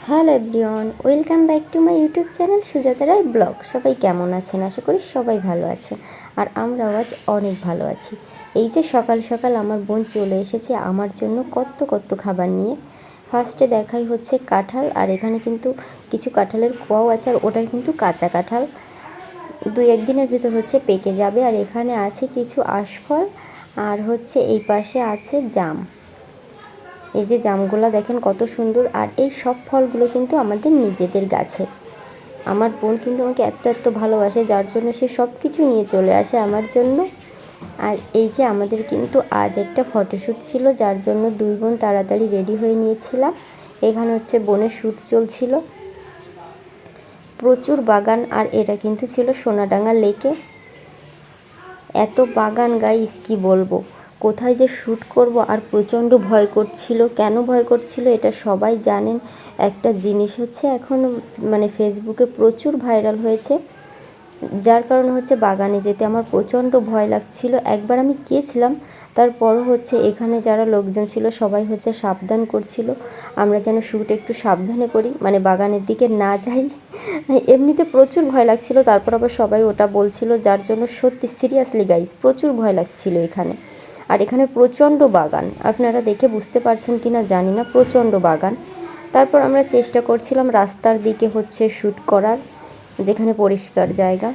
Hello everyone, welcome back to my YouTube channel Sujata Roy blog. সবাই কেমন আছেন? আশা করি সবাই ভালো আছেন, আর আমরাও আজ অনেক ভালো আছি। এই যে সকাল সকাল আমার বোন চলে এসেছে আমার জন্য কত কত খাবার নিয়ে। ফার্স্টে দেখাই হচ্ছে কাঁঠাল, আর এখানে কিন্তু কিছু কাঁঠালের কোয়াও আছে, আর ওটা কিন্তু কাঁচা কাঁঠাল, 2-1 দিনের ভিতর হচ্ছে পেকে যাবে। আর এখানে আছে কিছু আশফল, আর হচ্ছে এই পাশে আছে জাম। এই যে জামগুলো দেখেন কত সুন্দর, আর এই সব ফলগুলো কিন্তু আমাদের নিজেদের গাছে। আমার বোন কিন্তু আমাকে এত এত ভালোবাসে, যার জন্য সে সব কিছু নিয়ে চলে আসে আমার জন্য। আর এই যে আমাদের কিন্তু আজ একটা ফটোশ্যুট ছিল, যার জন্য দুই বোন তাড়াতাড়ি রেডি হয়ে নিয়েছিলাম। এখানে হচ্ছে বোনের শ্যুট ছিল, প্রচুর বাগান, আর এটা কিন্তু ছিল সোনাডাঙ্গা লেকে। এত বাগান গাইস কি বলবো, কোথায় যে শ্যুট করব, আর প্রচণ্ড ভয় করছিল। কেন ভয় করছিল এটা সবাই জানেন। একটা জিনিস হচ্ছে এখন মানে ফেসবুকে প্রচুর ভাইরাল হয়েছে, যার কারণে হচ্ছে বাগানে যেতে আমার প্রচণ্ড ভয় লাগছিল। একবার আমি গিয়েছিলাম, তারপরও হচ্ছে এখানে যারা লোকজন ছিল সবাই হচ্ছে সাবধান করছিল আমরা যেন শ্যুট একটু সাবধানে করি, মানে বাগানের দিকে না যাই। এমনিতে প্রচুর ভয় লাগছিল, তারপর আবার সবাই ওটা বলছিল, যার জন্য সত্যি সিরিয়াসলি গাইস প্রচুর ভয় লাগছিল এখানে। আর এখানে প্রচণ্ড বাগান, আপনারা দেখে বুঝতে পারছেন কি না জানি না, প্রচণ্ড বাগান। তারপর আমরা চেষ্টা করছিলাম রাস্তার দিকে হচ্ছে শ্যুট করার, যেখানে পরিষ্কার জায়গা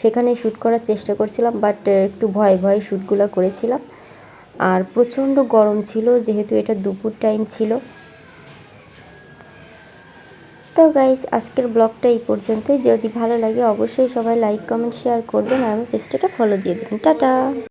সেখানে শ্যুট করার চেষ্টা করছিলাম, বাট একটু ভয়ে ভয়ে শ্যুটগুলো করেছিলাম। আর প্রচণ্ড গরম ছিল, যেহেতু এটা দুপুর টাইম ছিল। তো গাইস আজকের ব্লগটা এই পর্যন্তই। যদি ভালো লাগে অবশ্যই সবাই লাইক কমেন্ট শেয়ার করবেন, আর আমার পেজটাকে ফলো দিয়ে দেবেন। টাটা।